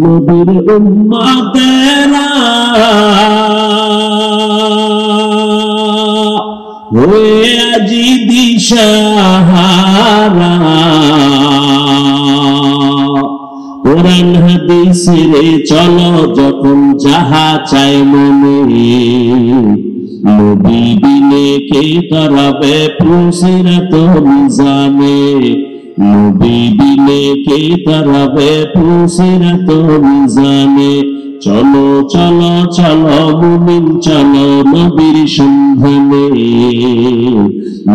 নবীর উম্মতেরা হয়ে আজি দিশাহারা, কোরআন হাদিস রে চলো যখন যাহা চায় মনে, নবী বিনে কে করাবে ফুলসিরাত মিজানে, নবী বিনে কে করাবে ফুলসিরাত মিজানে। চলো চলো চলো মুমিন চলো নবীর সন্ধানে,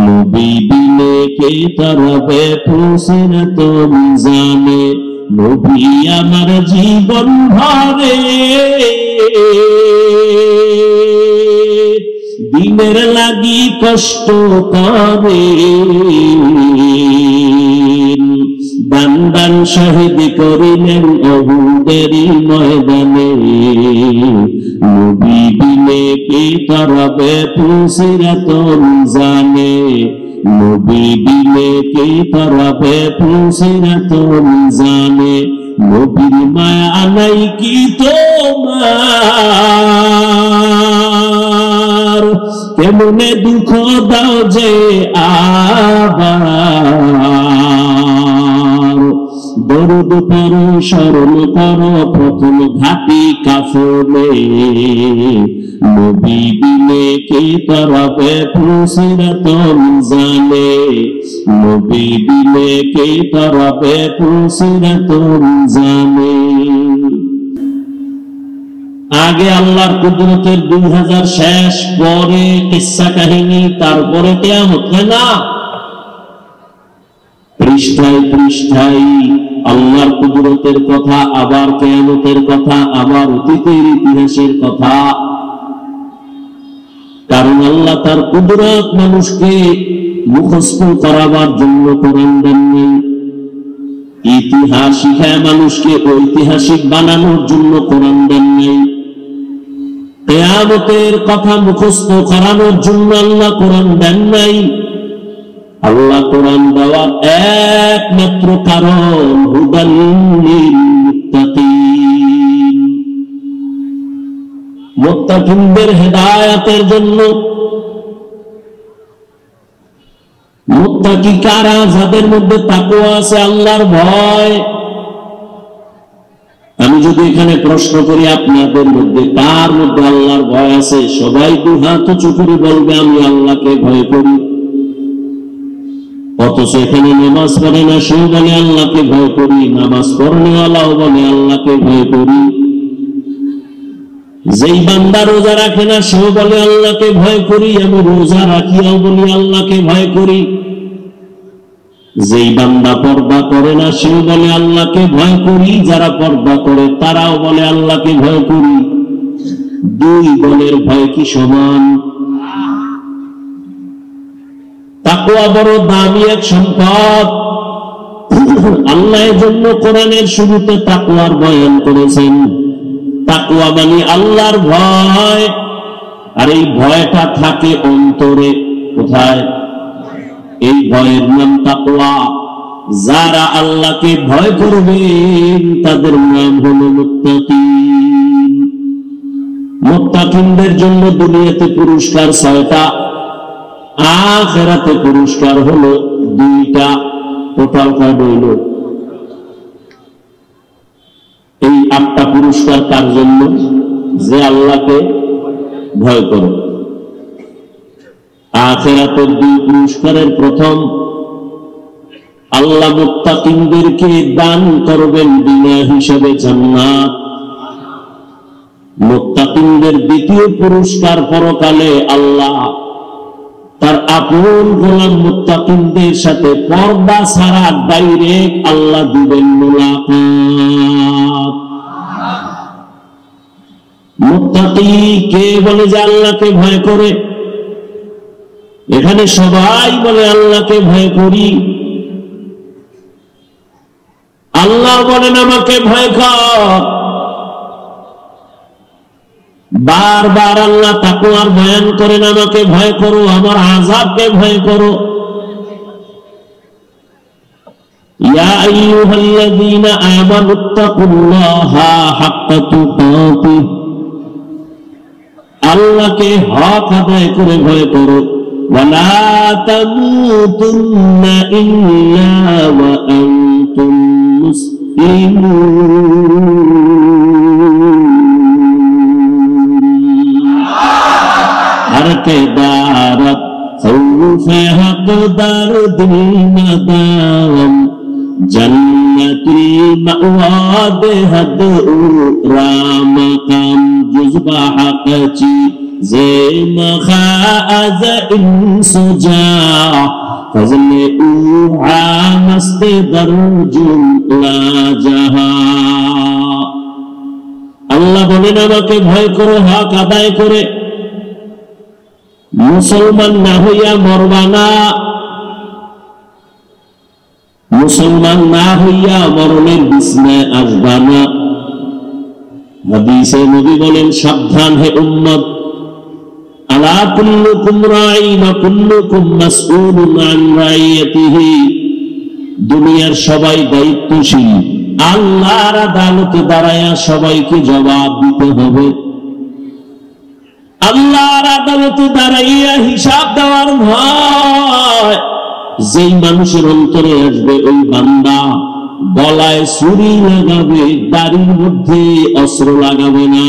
নবী বিনে কে করাবে ফুলসিরাত মিজানে। নবী আমার জীবন ভরে দিনের লাগি কষ্ট করে, দান দান শহীদ করিলেন উহুদের ময়দানে, নবী বিনে কে করাবে ফুলসিরাত মিজানে, নবী বিনে কে করাবে ফুলসিরাত মিজানে। নবীর মায়া নাই কি তোমার, কেমনে দুঃখ দাও যে আবার, দরুদ পড়ো স্মরণ করো প্রথম ঘাটি কাফনে, নবী বিনে কে করাবে ফুলসিরাত মিজানে, নবী বিনে কে করাবে ফুলসিরাত মিজানে। আগে আল্লাহর কুদরতের 2000 শেষ, পরে কিসসা কাহিনী, তারপরে কিয়ামত, হয় না? পৃষ্ঠায় পৃষ্ঠায় আল্লাহর কুদরতের কথা, আবার কিয়ামতের কথা, আবার অতীতের ইতিহাসের কথা। কারণ আল্লাহ তার কুদরত মানুষকে মুখস্থ করাবার জন্য কোরআন দেননি, ইতিহাস শিখায় মানুষকে ঐতিহাসিক বানানোর জন্য কোরআন দেননি, কিয়ামতের কথা মুখস্থ করানোর জন্য আল্লাহ কোরআন দেন নাই। আল্লাহ কোরআন দেওয়ার একমাত্র কারণ হুদাল লিল মুত্তাকিন, মুত্তাকিনদের হেদায়েতের জন্য। মুত্তাকি কারা? যাদের মধ্যে তাকওয়া আছে, আল্লাহর ভয়। আমি যদি এখানে প্রশ্ন করি আপনাদের মধ্যে কার মধ্যে আল্লাহর ভয় আছে, সবাই দুই হাত উঁচু করে বলবে আমি আল্লাহকে ভয় করি। অথচ এখানে নামাজ পড়ে না সেও বলে আল্লাহকে ভয় করি, নামাজ পড়নেওয়ালাও বলে আল্লাহকে ভয় করি। যেই বান্দা রোজা রাখে না সেও বলে আল্লাহকে ভয় করি, আমি রোজা রাখিয়াও বলি আল্লাহকে ভয় করি। যেই বান্দা পর্দা করে না সেও বলে আল্লাহকে ভয় করি, যারা পর্দা করে তারাও বলে আল্লাহকে ভয় করি। দুই দলের ভয় কি সমান? তাকওয়া বড় দামি এক সম্পদ। আল্লাহ এর জন্য কোরআনের শুরুতে তাকওয়ার বয়ান করেছেন। তাকওয়া মানে আল্লাহর ভয়, আর এই ভয়টা থাকে অন্তরে। কোথায়? এই ভয়ের নাম তাকওয়া। যারা আল্লাহকে ভয় করবেন তাদের নাম হলো মুত্তাকিন। মুত্তাকিনদের জন্য দুনিয়াতে পুরস্কার 6টা, আখিরাতে পুরস্কার হলো 2টা। টোটাল কয় হইল? এই 8টা পুরস্কার কার জন্য? যে আল্লাহকে ভয় করে। আখিরাতের 2 পুরস্কারের প্রথম, আল্লাহ মুত্তাকিনদেরকে দান করবেন বিনা হিসাবে জান্নাত। মুত্তাকিনদের দ্বিতীয় পুরস্কার পরকালে আল্লাহ তার আপন গোলাম মুত্তাকিনদের সাথে পর্দা ছাড়া ডাইরেক্ট আল্লাহ দিবেন মুলাকাত। মুত্তাকি কে বলে যে আল্লাহকে ভয় করে? এখানে সবাই বলে আল্লাহকে ভয় করি। আল্লাহ বলেন আমাকে ভয় কর। বারবার আল্লাহ তাকওয়ার বয়ান করেন, আমাকে ভয় করো, আমার আযাবকে ভয় করো। ইয়া আইয়ুহাল্লাযীনা আমানুত্তাকুল্লাহা হাক্কা তুকাতিহ, আল্লাহকে হক আদায় করে ভয় করো। ওয়ালা তামুতুন্না ইল্লা ওয়া আনতুম মুসলিমুন। হরকে দারত খৌফে হকদার দিল নাদাম, জন্নতুল মাওয়া বেহদ রামকাম জুজবা হকচি যে মখাজ ইনসুজা ফজলে উ আমস্তে দরজুম লা জাহা। আল্লাহ বলেন আমাকে ভয় করো হক আদায় করে, মুসলমান না হইয়া মরবা না, মুসলমান না হইয়া মরণের বিছনায় আসবা না। হাদিসে নবী বলেন সাবধান হে উম্মত, আলা কুল্লুকুম রাঈন ওয়া কুল্লুকুম মাসউলুন আন রাইয়াতিহি, দুনিয়ার সবাই দায়িত্বশীল, আল্লাহর আদালতে দাঁড়ায়া সবাইকে জবাব দিতে হবে। আল্লাহর আদালতে দাঁড়াইয়া হিসাব দেওয়ার ভয় যেই মানুষের অন্তরে আসবে, ওই বান্দা গলায় ছুরি লাগাবে, দাড়ির মধ্যে অস্ত্র লাগাবে না।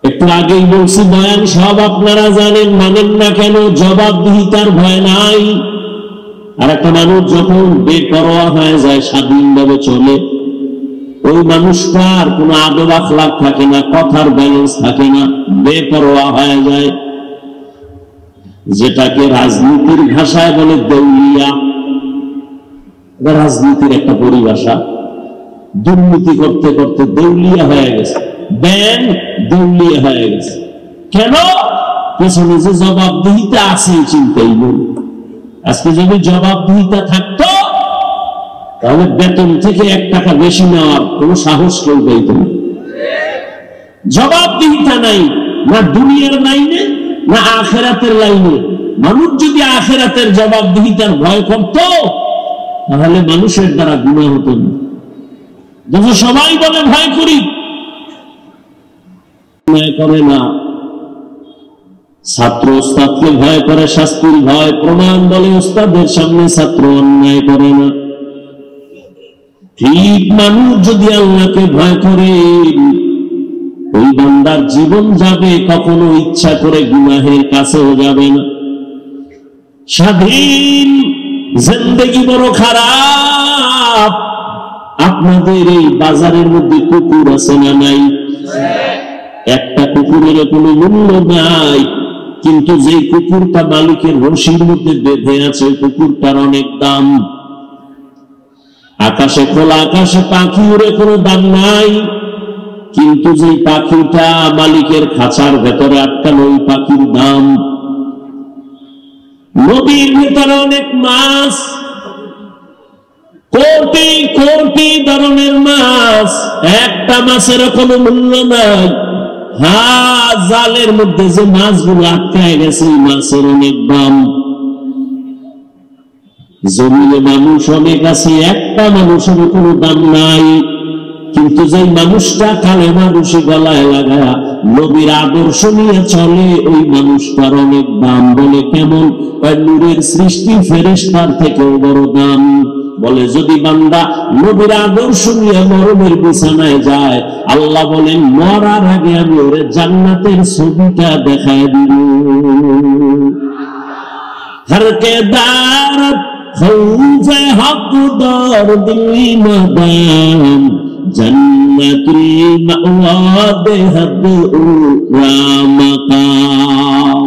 একটু আগেই বলছি বয়ান সব আপনারা জানেন, মানেন না কেন? জবাবদিহিতার ভয় নাই। আর একটা মানুষ যখন বেপরোয়া হয়ে যায়, স্বাধীনভাবে চলে, ওই মানুষটার কোনো আদব আখলাক থাকে না, কথার ব্যালেন্স থাকে না, বেপরোয়া হয়ে যায়, যেটাকে রাজনীতির ভাষায় বলে দেউলিয়া। রাজনীতির একটা পরিভাষা। দুর্নীতি করতে করতে দেউলিয়া হয়ে গেছে, ব্যাংক দেউলিয়া হয়ে গেছে। কেন? পেছনে যে জবাবদিহিতা আছে চিন্তাই বলি। আজকে যদি জবাবদিহিতা থাকতো তাহলে বেতন থেকে 1 টাকা বেশি নেওয়ার কোন সাহস কেউ পাইত না। জবাবদিহিতা নাই, না দুনিয়ার লাইনে না আখিরাতের লাইনে। মানুষ যদি আখিরাতের জবাবদিহিতার ভয় করত তাহলে মানুষের দ্বারা গুনাহ হতো না। যখন সবাই বলে ভয় করি, করে না। ছাত্র ওস্তাদকে ভয় করে, শাস্তির ভয়, প্রমাণ বলে ওস্তাদের সামনে ছাত্র অন্যায় করে না। ঠিক মানুষ যদি আল্লাহকে ভয় করে, ওই বান্দার জীবন যাবে, কখনো ইচ্ছা করে গুনাহের কাছেও যাবে না। স্বাধীন জিন্দেগি বড় খারাপ। আপনাদের এই বাজারের মধ্যে কুকুর আছে না নাই? একটা কুকুরের কোনো মূল্য নাই, কিন্তু যে কুকুরটা মালিকের রশির মধ্যে বেঁধে আছে, কুকুরটার অনেক দাম। আকাশে, খোলা আকাশে পাখি উড়ে কোনো দাম নাই, কিন্তু যে পাখিটা মালিকের খাঁচার ভেতরে আটকানো, ওই পাখির দাম। নদীর ভেতরে অনেক মাছ, কোটি কোটি ধরনের মাছ, একটা মাছের কোনো মূল্য নাই। জালের মধ্যে যে মাছগুলো আটকায় গেছে, মাছের অনেক দাম। জমিনে মানুষ অনেক আছে, একটা মানুষের কোনো দাম নাই, কিন্তু যে মানুষটা কালেমা রশি গলায় লাগায় নবীর আদর্শ নিয়ে চলে, ওই মানুষটার অনেক দাম। বলে কেমন? নূরের সৃষ্টি ফেরেশতার থেকেও বড় দাম। বলে যদি বান্দা নবীর আদর্শ নিয়ে মরণের বিছানায় যায়, আল্লাহ বলেন মরার আগে আমি ওরে জান্নাতের ছবিটা দেখায় দিব। হরকে দারত খৌফে হকদার দিল নাদাম, জন্নতুল মাওয়া বেহদ রামকাম।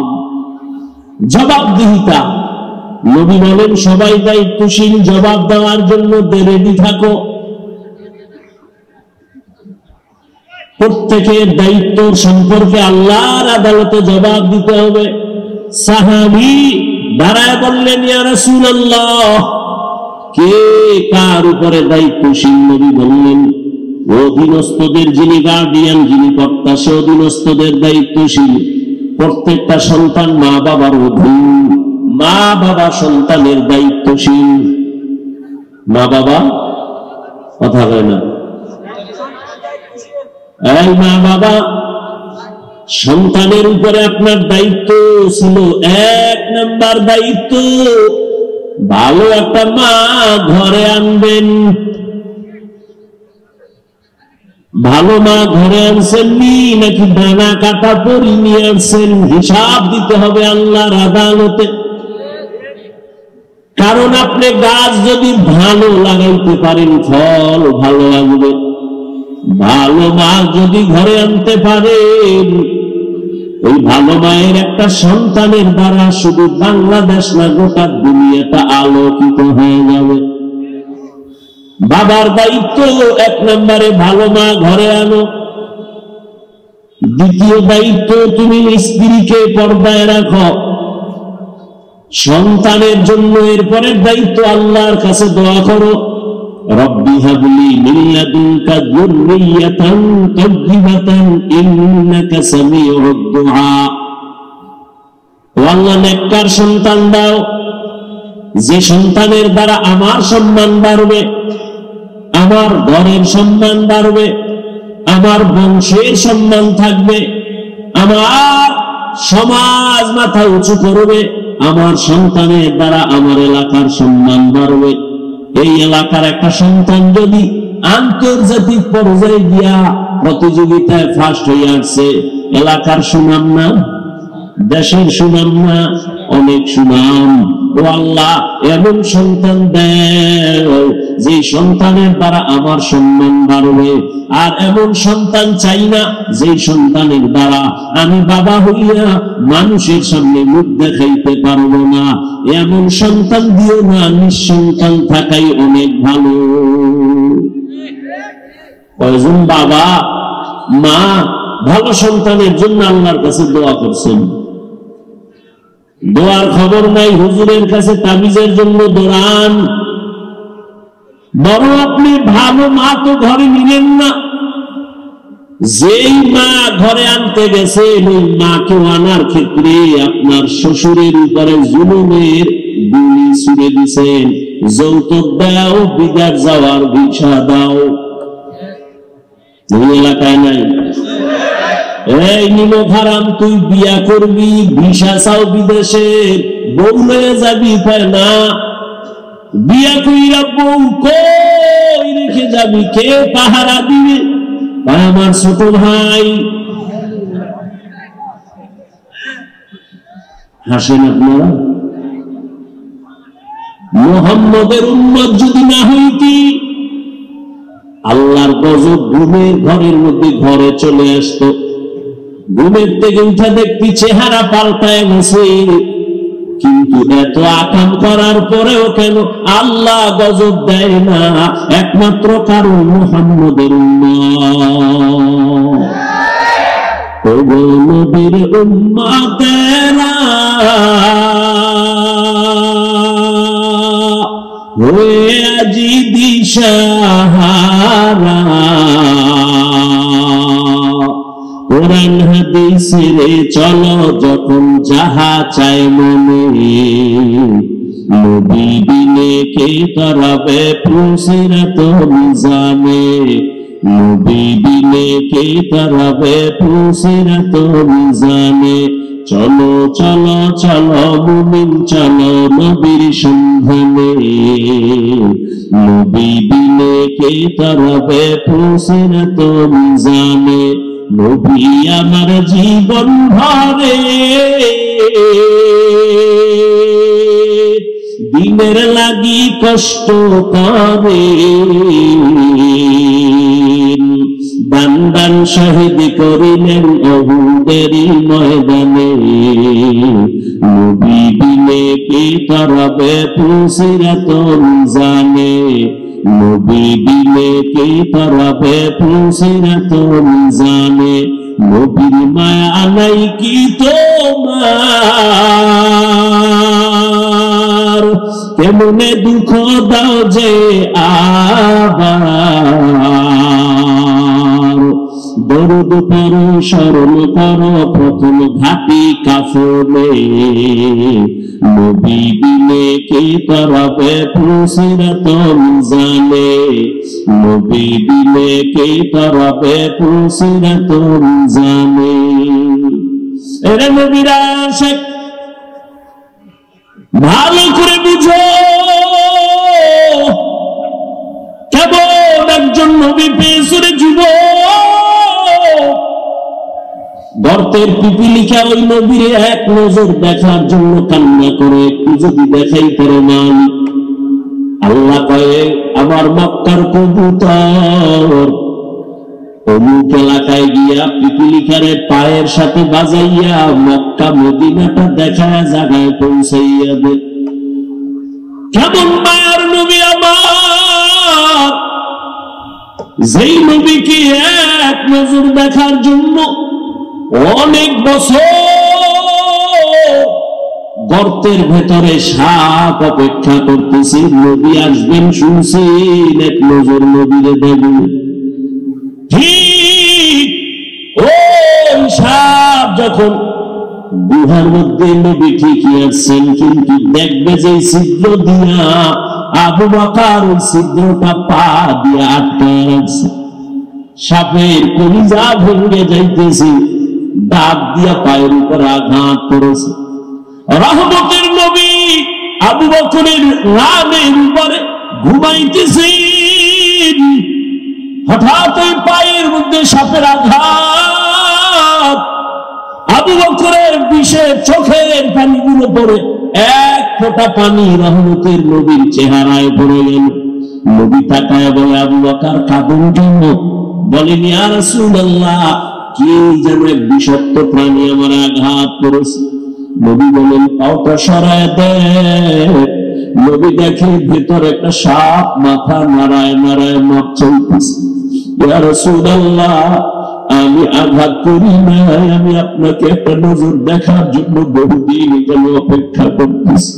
জবাবদিহিতা। নবী বলেন সবাই দায়িত্বশীল, জবাব দেওয়ার জন্য রেডি থাকো। প্রত্যেকের দায়িত্ব সম্পর্কে আল্লাহর আদালতে জবাব দিতে হবে। সাহাবী দাঁড়ায় বললেন, ইয়া রাসূলুল্লাহ, কে কার উপরে দায়িত্বশীল? নবী বললেন, অধীনস্থদের যিনি গার্ডিয়ান, যিনি কর্তা, সে অধীনস্থদের দায়িত্বশীল। প্রত্যেকটা সন্তান মা বাবার অধীন, মা বাবা সন্তানের দায়িত্বশীল। মা বাবা কথা হয় না, এই মা বাবা সন্তানের উপরে আপনার দায়িত্ব ছিল, 1 নাম্বার দায়িত্ব ভালো একটা মা ঘরে আনবেন। ভালো মা ঘরে আনছেননি নাকি দানা কাটা পরি নিয়ে আনছেন, হিসাব দিতে হবে আল্লাহর আদালতে। কারণ আপনি গাছ যদি ভালো লাগাইতে পারেন ফল ভালো আসবে, ভালো মা যদি ঘরে আনতে পারেন, ওই ভালো মায়ের একটা সন্তানের দ্বারা শুধু বাংলাদেশ না গোটা দুনিয়াটা আলোকিত হয়ে যাবে। বাবার দায়িত্ব 1 নম্বরে ভালো মা ঘরে আনো। দ্বিতীয় দায়িত্ব তুমি স্ত্রীকে পর্দায় রাখো সন্তানের জন্য। এরপরে দায়িত্ব আল্লাহর কাছে দোয়া করো, রব্বি হাবলি মিন লাদুনকা যুররিয়াতান তাইয়্যিবাতান ইন্নাকা সামিউদ দুআ। ও আল্লাহ নেককার সন্তান দাও, যে সন্তানের দ্বারা আমার সম্মান বাড়বে, আমার ঘরের সম্মান বাড়বে, আমার বংশের সম্মান থাকবে, আমার সমাজ মাথা উঁচু করবে, আমার সন্তানের দ্বারা আমার এলাকার সম্মান বাড়বে। এই এলাকার একটা সন্তান যদি আন্তর্জাতিক পর্যায়ে গিয়া প্রতিযোগিতায় ফার্স্ট হয়ে আসছে, এলাকার সুনাম না, দেশের সুনাম না, অনেক সুনাম। ও আল্লাহ এমন সন্তান দেও যে সন্তানের দ্বারা আমার সম্মান বাড়বে। আর এমন সন্তান চাই না যে সন্তানের দ্বারা আমি বাবা হইয়া মানুষের সামনে মুখ দেখাইতে পারবো না। এমন সন্তান দিও না, নিঃসন্তান থাকাই অনেক ভালো। কয়জন বাবা মা ভালো সন্তানের জন্য আল্লাহর কাছে দোয়া করছেন? দোয়ার খবর নাই, হুজুরের কাছে তাবিজের জন্য দৌড়ান। বড় আপনি ভালো মা তো ঘরে নিলেন না, যেই মা ঘরে আনতে গেছে ওই মাকে আনার ক্ষেত্রে আপনার শ্বশুরের উপরে জুলুমের গুলি ছুড়ে দিছেন। যৌতুক দাও, বিদার যাওয়ার ভিসা দাও। ওই এলাকায় নাই? এই নিমক হারাম, তুই বিয়া করবি, ভিসা চাও বিদেশে, বউ লয়ে যাবি, পায় না। বিয়া কইরা বউ কই রেখে যাবি, কে পাহারা দিবে? আমার ছোট ভাই হাসেন আপনারা। মুহাম্মদের উম্মত যদি না হইতি, আল্লাহর গজব ঘুমের ঘরের মধ্যে ঘরে চলে আসতো। ঘুমের থেকে উঠে দেখতি চেহারা পাল্টায় গেছে, কিন্তু এত আকাম করার পরেও কেন আল্লাহ গজব দেয় না? একমাত্র কারণ মুহাম্মদের উম্মত। ওগো নবীর উম্মতেরা হয়ে আজি দিশাহারা, কোরআন হাদিসে চলো যখন যাহা চায় মনে, নবী বিনে কে করাবে ফুসিরাত মিজানে, নবী বিনে কে করাবে ফুসিরাত মিজানে। চলো চলো চলো মুমিন চলো নবীর সন্ধানে, নবী বিনে কে করাবে ফুসিরাত মিজানে। নবী আমার জীবন ভরে দিনের লাগি কষ্ট করে, দান দান শহীদ করিলেন উহুদের ময়দানে, নবী বিনে কে করাবে ফুসিরাত মিজানে, নবী বিনে কে করাবে ফুসিরাত মিজানে। নবীর মায়া নাই কি তোমার, কেমনে দুঃখ দাও যে আবার, দরুদ পড়ো স্মরণ করো প্রথম ঘাটি কাফনে, নবী বিনে কে করাবে ফুলসিরাত মিজানে, নবী বিনে কে করাবে ফুলসিরাত মিজানে। এরে নবীর আশিক ভালো করে বুঝো, কেবল একজন নবী পেছনে যুবক গর্তের পিপিলিকা ওই নবীরে এক নজর দেখার জন্য কান্না করে, একটু যদি দেখাই করে মালিক। আল্লাহ কয়ে আমার মক্কার কবুতর অমুক এলাকায় গিয়া পিপিলিকারে পায়ের সাথে বাজাইয়া মক্কা মদিনাটা দেখায় জায়গায় পৌঁছাইয়া দে। কেমন মায়ার নবী আমার, যেই নবীকে এক নজর দেখার জন্য অনেক বছর গর্তের ভেতরে সাপ অপেক্ষা করতেছি, নবী আসবেন শুনছি, এক নজর নবীরে দেখবেন। ঠিক ওই সাপ যখন গুহার মধ্যে নবী ঠিকই আসছেন, কিন্তু দেখবে যে ছিদ্র দিয়া আবু বকর ওই ছিদ্রটা পা দিয়া আটকে রাখছে, সাপের কলিজা ভেঙে যাইতেছে, দাঁত দিয়া পায়ের উপর আঘাত করেছে। রহমতের নবী আবু বকরের রানের উপরে ঘুমাইতেছেন, হঠাৎ ওই পায়ের মধ্যে সাপের আঘাত, আবু বকরের বিষে চোখের পানিগুলো পড়ে এক ফোঁটা পানি রহমতের নবীর চেহারায় পড়ে গেল। নবী তাকায় বলে, আবু বকর কাঁদেন কেন? বলেন, ইয়া রাসূলুল্লাহ, কি যেন এক বিষাক্ত প্রাণী আমার আঘাত করেছে। নবী বলেন, পাওটা সরায় দেয়। নবী দেখে ভেতর একটা সাপ মাথা নাড়ায় নাড়ায় মাপ চলতেছে। ইয়া রাসূলুল্লাহ, আমি আঘাত করি নাই, আমি আপনাকে একটা নজর দেখার জন্য বহুদিন এখানে অপেক্ষা করতেছি,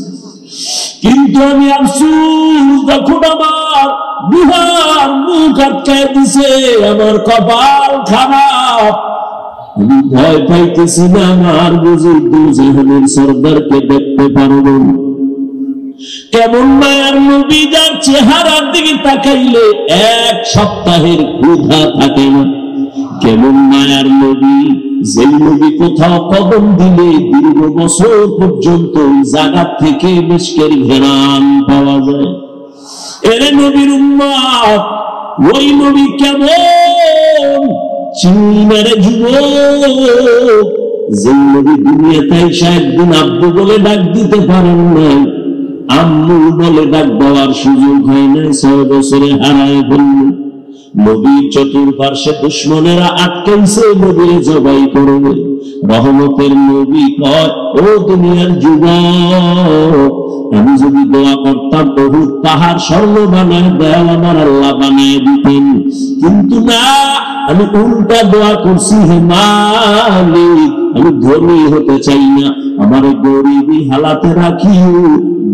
কিন্তু আমি আফসোস, যখন আমার গুহার মুখ আটকায় দিছে, আমার কপাল খারাপ, আমি ভয় পাইতেছি না আমার বুঝি দুজাহানের সরদারকে দেখতে পারব। কেমন মায়ার নবী, যার চেহারার দিকে তাকাইলে এক সপ্তাহের ক্ষুধা থাকে না। কেমন মায়ার নবী, যে নবী কোথাও কদম দিলে দীর্ঘ বছর পর্যন্ত ওই জায়গা থেকে মিষ্কের ঘেরান পাওয়া যায়। এরে নবীর উম্মত, ওই নবী কেমন চিনারে যুবক, যে নবী দুনিয়াতে এসে একদিন আব্বু বলে ডাক দিতে পারেন নাই, আম্মু বলে ডাক দেওয়ার সুযোগ হয় না, 6 বছরে হারায় ফেলল। নবীর চতুর্পার্শ্বে দুশ্মনেরা আটকাইছে, নবীরে জবাই করবে। রহমতের নবী কয়, ও দুনিয়ার যুবক, আমি যদি দোয়া করতাম বহু পাহাড় স্বর্ণ বানায় দেওয়া আমার আল্লাহ বানিয়ে দিতেন, কিন্তু না, আমি উল্টা দোয়া করছি, হে মালিক, আমি ধনী হতে চাই না, আমার গরিবী হালাতে রাখিও,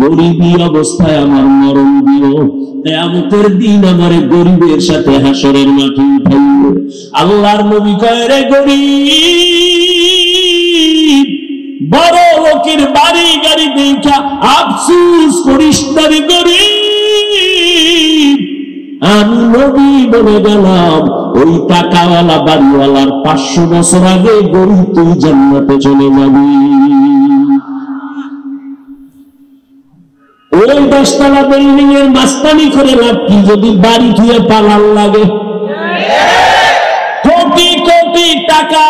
গরিবী অবস্থায় আমার মরণ দিও, কিয়ামতের দিন আমার গরিবের সাথে হাসরের মাঠে উঠাইও। আল্লাহর নবী কয়, রে গরিব, বড় লোকের বাড়ি গাড়ি দেখা আফসোস করিস না রে গরিব, আমি নবী বলে গেলাম, ওই টাকাওয়ালা বাড়িওয়ালার 500 বছর আগে গরিব তুই জান্নাতে চলে যাবি। ওই 10 তলা বিল্ডিং এর মাস্তানি করে লাভ কি, যদি বাড়ি ধুয়ে পালার লাগে? কোটি কোটি টাকা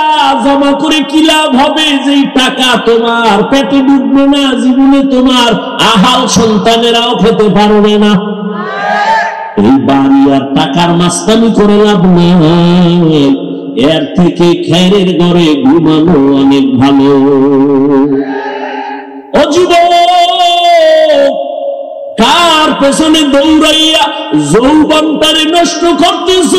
জমা করে কি লাভ হবে, যেই টাকা তোমার পেটে ঢুকবে না, জীবনে তোমার আহাল সন্তানেরাও খেতে পারবে না। এই বাড়ি আর টাকার মাস্তানি করে লাভ নেই, এর থেকে খেরের ঘরে ঘুমানো অনেক ভালো। ও যুবক, কার পেছনে দৌড়াইয়া যৌবনটারে নষ্ট করতেছ?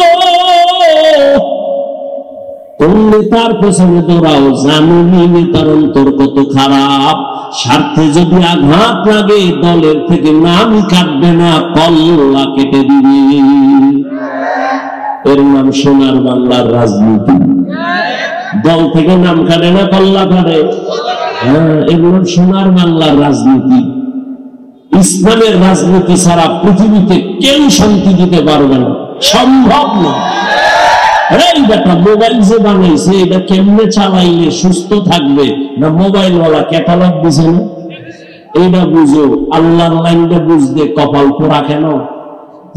কোন নেতার পেছনে দৌড়াও, জানো নেতার অন্তর কত খারাপ। স্বার্থে যদি আঘাত লাগে, দলের থেকে নামই কাটবে না, কল্লা কেটে দিবে। এর নাম সোনার বাংলার রাজনীতি। দল থেকে নাম কাটে না পাল্লা কাটে, হ্যাঁ, এর নাম সোনার বাংলার রাজনীতি। ইসলামের রাজনীতি ছাড়া পৃথিবীতে কেউ শান্তি দিতে পারবে না, সম্ভব না। এই বেটা মোবাইল যে বানাইছে এটা কেমনে চালাইলে সুস্থ থাকবে, না মোবাইল ওয়ালা ক্যাটালগ দিছে না? এইটা বুঝো, আল্লাহর লাইনটা বুঝতে কপাল পোড়া কেন?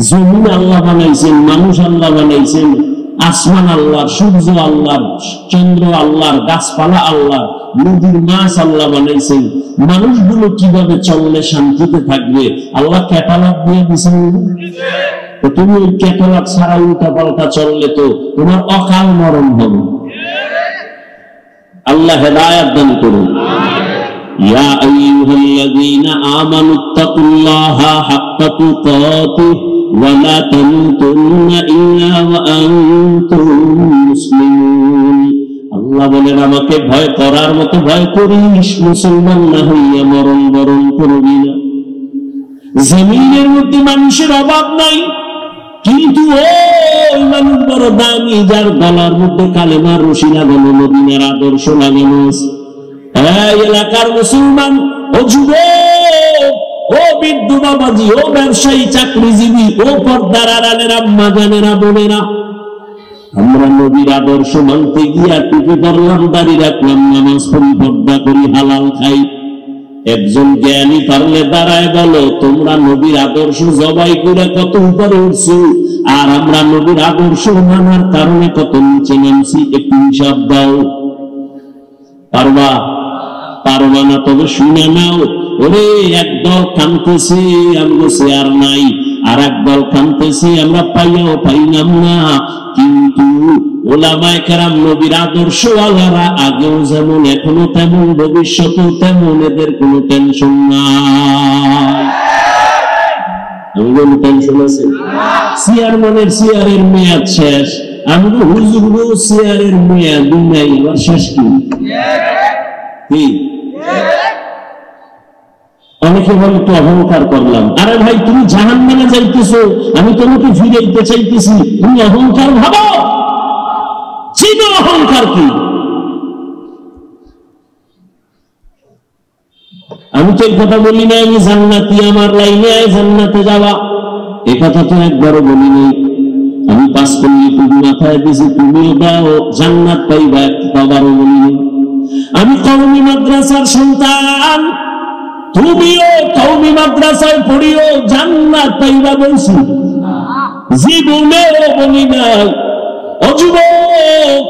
জমিন আল্লাহ বানাইছেন, মানুষ আল্লাহ বানাইছেন, আসমান আল্লাহর, সূর্য আল্লাহর, চন্দ্র আল্লাহর, গাছপালা আল্লাহর, নদীর মাছ আল্লাহ বানাইছেন। মানুষগুলো কিভাবে চললে শান্তিতে থাকবে আল্লাহ ক্যাটালগ দিয়ে দিচ্ছেন। তুমি ওই ক্যাটালগ ছাড়া উল্টা পাল্টা চললে তো তোমার অকাল মরণ হবে। আল্লাহ হেদায়েত দান করুন। ইয়া আইয়ুহাল্লাযীনা আমানুত্তাকুল্লাহা হাক্কা তুকাতিহি ওয়া লা তামুতুন্না ইল্লা ওয়া আনতুম মুসলিমুন। আল্লাহ বলেন আমাকে ভয় করার মতো ভয় করিস, মুসলমান না হইয়া মরণ বরণ করবি না। জমিনের মধ্যে মানুষের অভাব নাই, কিন্তু ওই মানুষ বড় দামি যার গলার মধ্যে কালেমার রশি লাগানো, মদিনার আদর্শ লাগানো। এলাকার মুসলমান, ও যুবক, ও বৃদ্ধ বাবাজি, ও ব্যবসায়ী, চাকরিজীবী, ও পর্দার আড়ালের আম্মা জানেরা, বোনেরা, আমরা নবীর আদর্শ মানতে গিয়া টুপি পরলাম, দাড়ি রাখলাম, নামাজ পড়ি, পর্দা করি, হালাল খাই। একজন জ্ঞানী পারলে দাঁড়ায় বলো তোমরা নবীর আদর্শ জবাই করে কত উপরে উঠছো, আর আমরা নবীর আদর্শ মানার কারণে কত নিচে নামছি, একটু হিসাব দাও। পারবা? পারবা না? তবে শুনে নাও, ওরে একদল কানতেছে আমরা শেয়ার নাই, আর একদল কানতেছে আমরা পাইয়াও পাইলাম না। কিন্তু ওলামায়ে কেরাম নবীর আদর্শওয়ালারা আগেও যেমন এখনো তেমন, ভবিষ্যতেও তেমন, এদের কোনো টেনশন নাই। আমাদের টেনশন আছে? চেয়ারম্যানের চেয়ারের মেয়াদ শেষ, আমরা হুজুরও চেয়ারের মেয়াদ নাই, এবার শেষ কি? অনেকে বলে তো অহংকার করলাম। আরে ভাই, তুমি জাহান্নামে যাইতেছো, আমি তোমাকে ফিরাইতে চাইতেছি, তুমি অহংকার ভাবো? চিনো অহংকার কি? আমি তো এই কথা বলি না আমি জান্নাতি, আমার লাইনে জান্নাতে যাওয়া, এ কথা তো একবারও বলি নাই। আমি পাস করলে তুমি মাথায় দিছি, তুমিও দাও জান্নাত পাইবা, বাবারও বলি নাই। আমি কওমি মাদ্রাসার সন্তান, তুমিও কওমি মাদ্রাসায় পড়িও জান্নাত পাইবা বলছি, জীবনেও বলি নাই। ও যুবক,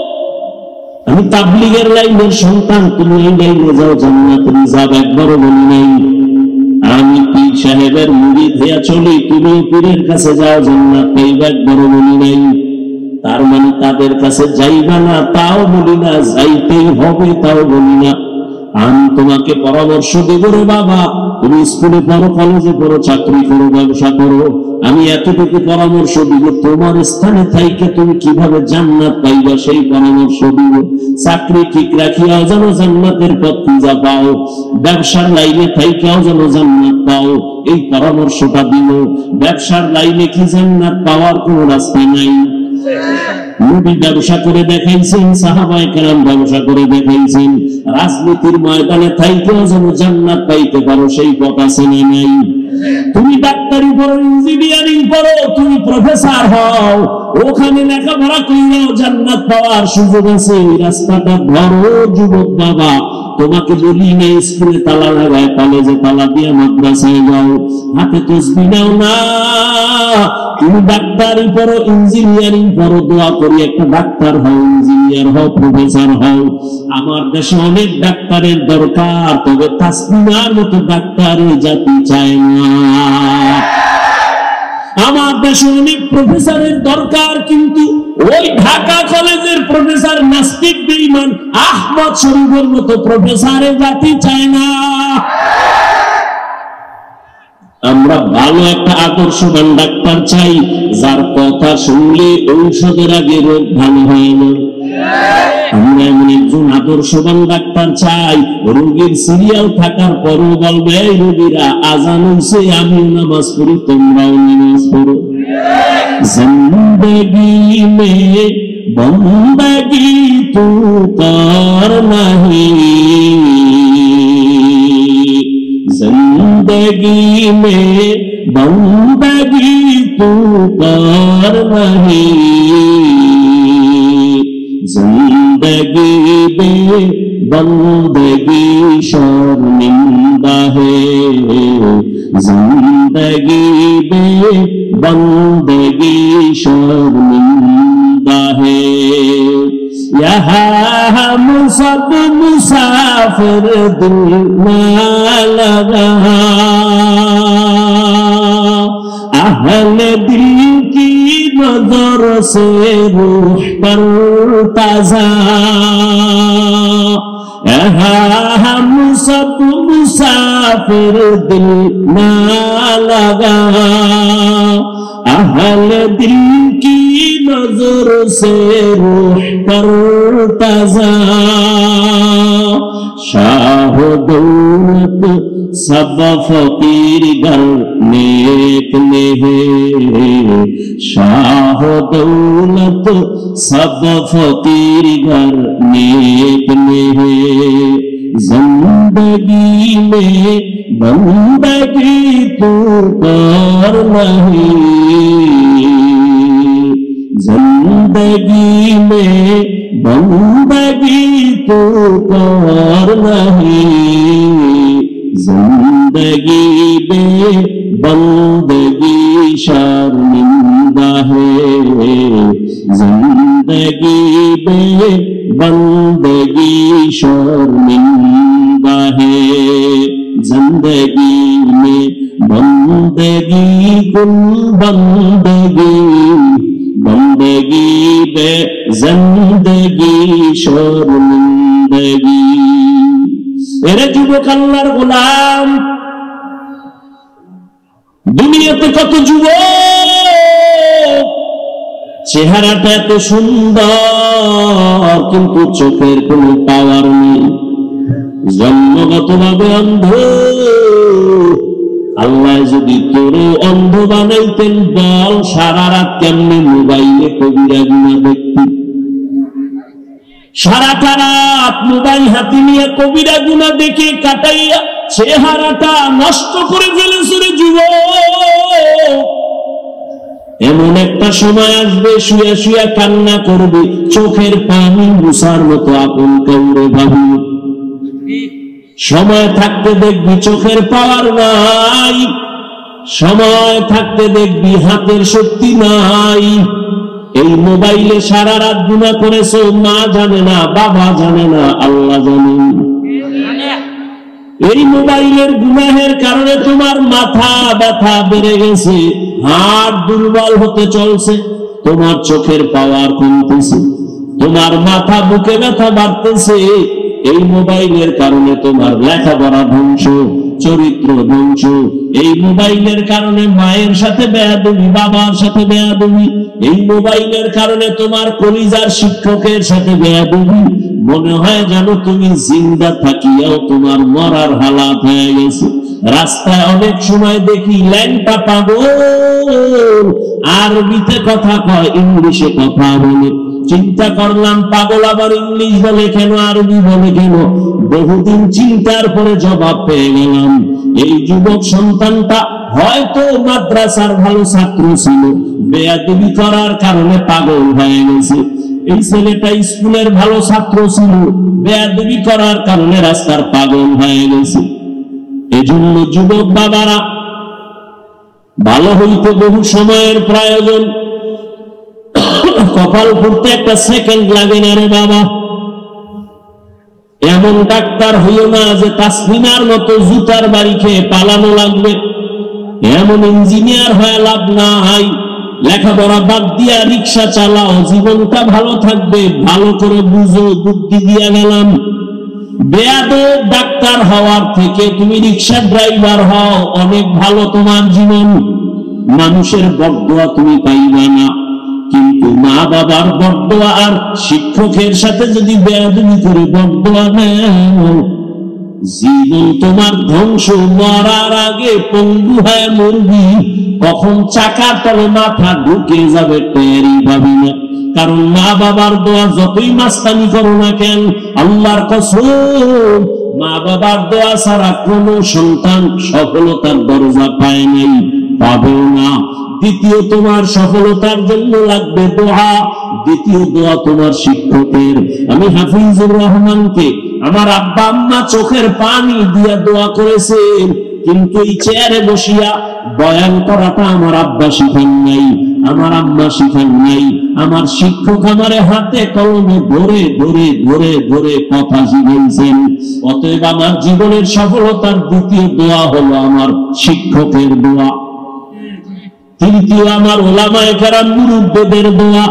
আমি তাবলীগের লাইনের সন্তান, তুমি এই লাইনে যাও জান্নাতে যাও, একবারও বলি নাই। আমি পীর সাহেবের মুরিদ হইয়া চলি, তুমি পীরের কাছে যাও জান্নাত পাইবা, একবারও বলি নাই। তার মানে তাদের কাছে যাইবা না তাও বলি না, যাইতেই হবে তাও বলি না। আমি তোমাকে পরামর্শ দেব রে বাবা, তুমি স্কুলে পড়ো, কলেজে পড়ো, চাকরি করো, ব্যবসা করো, আমি এতটুকু পরামর্শ দিব, তোমার স্থানে থাইকে তুমি কিভাবে জান্নাত পাইবা সেই পরামর্শ দিব। চাকরি ঠিক রাখিয়াও যেন জান্নাতের পথ খুঁজা পাও, ব্যবসার লাইনে থাইকাও যেন জান্নাত পাও, এই পরামর্শটা দিব। ব্যবসার লাইনে কি জান্নাত পাওয়ার কোন রাস্তা নাই? নবী ব্যবসা করে দেখাইছেন, সাহাবায়ে কেরাম ব্যবসা করে দেখাইছেন। রাজনীতির ময়দানে থাইকেও যেন জান্নাত পাইতে পারো সেই পথ আছে না নাই? তুমি ডাক্তারি পড়ো, ইঞ্জিনিয়ারিং পড়ো, তুমি প্রফেসর হও, ওখানে লেখাপড়া কইরাও জান্নাত পাওয়ার সুযোগ আছে। এই রাস্তাটা ধরো যুবক বাবা, তোমাকে বলি না স্কুলে তালা লাগায়, কলেজে তালা দিয়ে মাদ্রাসায় যাও, হাতে তসবিহ নাও না। তুমি ডাক্তারি পড়ো, ইঞ্জিনিয়ারিং পড়ো, দোয়া করি একটা ডাক্তার হও, ইঞ্জিনিয়ার হও, প্রফেসর হও। আমার দেশে অনেক ডাক্তারের দরকার, তবে তাসলিমার মতো ডাক্তার জাতি চায় না। আমার দেশে অনেক প্রফেসরের দরকার, কিন্তু ওই ঢাকা কলেজের প্রফেসর নাস্তিক বেঈমান আহমদ শরীফের মতো প্রফেসরের জাতি চায় না। আমরা ভালো একটা আদর্শবান ডাক্তার চাই, যার কথা শুনলে ঔষধের আগে রোগ ভালো হয় না। আমরা এমন একজন আদর্শবান ডাক্তার চাই, রোগীর সিরিয়াল থাকার পরও বলবে এই রোগীরা আজান হইছে, আমিও নামাজ পড়ি, তোমরাও নামাজ পড়ো। জিন্দেগি মে বন্দগি তু কর নাহি, जिंदगी में बंदगी तू कर नहीं, जिंदगी में बंदगी शर्मिंदा है, जिंदगी में बंदगी शर्मिंदा है। यहाँ हम सब मुसाफिर दिल न लगा, अहले दिल की नजर से रूह पर ताजा, यहाँ हम सब मुसाफिर दिल न लगा, अहले दिल की नजर से रूह पर ताजा, शाह दौलत सब फकीर घर नेक में है, शाह दौलत सब फकीर घर नेक में है, जिंदगी में बंदगी तू कर नहीं, जिंदगी में बंदगी तू कर नहीं, जिंदगी में बंदगी शर्मिंदा है, जिंदगी में बंदगी शर्मिंदा है, जिंदगी में बंदगी कुल बंदगी, बंदगी बे जिंदगी शर्मिंदगी। এরে যুবক আল্লাহর গোলাম, দুনিয়াতে কত যুবক চেহারাটা এত সুন্দর কিন্তু চোখের কোনো পাওয়ার নেই, জন্মগতভাবে অন্ধ। আল্লাহ যদি তোরে অন্ধ বানাইতেন, বল সারা রাত কেমনে মোবাইলে কবিরা গুনাহ দেখতি? সারাটা রাত মোবাইল হাতে নিয়ে কবিরা গুনাহ দেখে কাটাইয়া চেহারাটা নষ্ট করে ফেলেছে রে যুবক। এমন একটা সময় আসবে শুয়ে শুয়ে কান্না করবে, চোখের পানি মুছার মতো আপন কাউরে ভাবি। সময় থাকতে দেখবি চোখের পাওয়ার নাই, সময় থাকতে দেখবি হাতের শক্তি নাই। এই মোবাইলে সারা রাত গুনাহ করেছো, মা জানে না, বাবা জানে না, আল্লাহ জানেন। এই মোবাইলের গুনাহের কারণে তোমার মাথা ব্যথা বেড়ে গেছে, হাড় দুর্বল হতে চলছে, তোমার চোখের পাওয়ার কমতেছে, তোমার মাথা বুকে ব্যথা বাড়তেছে। এই মোবাইলের কারণে তোমার লেখাপড়া ধ্বংস, চরিত্র ধ্বংস। এই মোবাইলের কারণে মায়ের সাথে বেয়াদবি, বাবার সাথে বেয়াদবি। এই মোবাইলের কারণে তোমার কলিজার শিক্ষকের সাথে বেয়াদবি। মনে হয় যেন তুমি জিন্দা থাকিয়াও তোমার মরার হালাত হয়ে গেছে। রাস্তায় অনেক সময় দেখি ল্যাংটা পাগল আরবিতে কথা কয়, ইংলিশে কথা বলে। চিন্তা করলাম পাগল আবার ইংলিশ বলে কেন, আরবি বলে কেন? বহুদিন চিন্তার পরে জবাব পেয়ে গেলাম। এই যুবক সন্তানটা হয়তো মাদ্রাসার ভালো ছাত্র ছিল, বেয়াদবি করার কারণে পাগল হয়ে গেছে। এই ছেলেটা স্কুলের ভালো ছাত্র ছিল, বেয়াদবি করার কারণে রাস্তার পাগল হয়ে গেছে। এজন্য যুবক বাবারা, ভালো হইতে বহু সময়ের প্রয়োজন, কপাল ফুটতে একটা সেকেন্ড লাগে না রে বাবা। এমন ডাক্তার হইও না যে তাসমিনার মতো জুতার বাড়ি খেয়ে পালানো লাগবে। এমন ইঞ্জিনিয়ার হয়ে লাভ নাই। লেখাপড়া বাদ দিয়া রিক্সা চালাও, জীবনটা ভালো থাকবে। ভালো করে বুঝো, বুদ্ধি দিয়া গেলাম। বেয়াদব ডাক্তার হওয়ার থেকে তুমি রিক্সা ড্রাইভার হও, অনেক ভালো তোমার জীবন। মানুষের বদদোয়া তুমি পাইবা না। কিন্তু মা বাবার বরদোয়া আর শিক্ষকের সাথে যদি বেয়াদবি করে বরদোয়া নেও, জীবন তোমার ধ্বংস, মরার আগে পঙ্গু হয়ে মরবি, কখন চাকার তলে মাথা ঢুকে যাবে টেরই পাবি না। কারণ মা বাবার দোয়া যতই মাস্তানি করো না কেন, আল্লাহর কসম মা বাবার দোয়া ছাড়া কোন সন্তান সফলতার দরজা পায় নাই, পাবেও না। দ্বিতীয়, তোমার সফলতার জন্য লাগবে দোয়া। দ্বিতীয় দোয়া তোমার শিক্ষকের। আমি হাফিজুর রহমানকে আমার আব্বা আম্মা চোখের পানি দিয়া দোয়া করেছেন, কিন্তু এই চেয়ারে বসিয়া বয়ান করাটা আমার আব্বা শিখান নাই, আমার আম্মা শিখান নাই। আমার শিক্ষক আমারে হাতে কলমে ধরে ধরে ধরে ধরে কথা শিখিয়েছেন। অতএব আমার জীবনের সফলতার দ্বিতীয় দোয়া হলো আমার শিক্ষকের দোয়া। তৃতীয়, আমার ওলামায়ে কেরাম মুরব্বিদের দোয়া।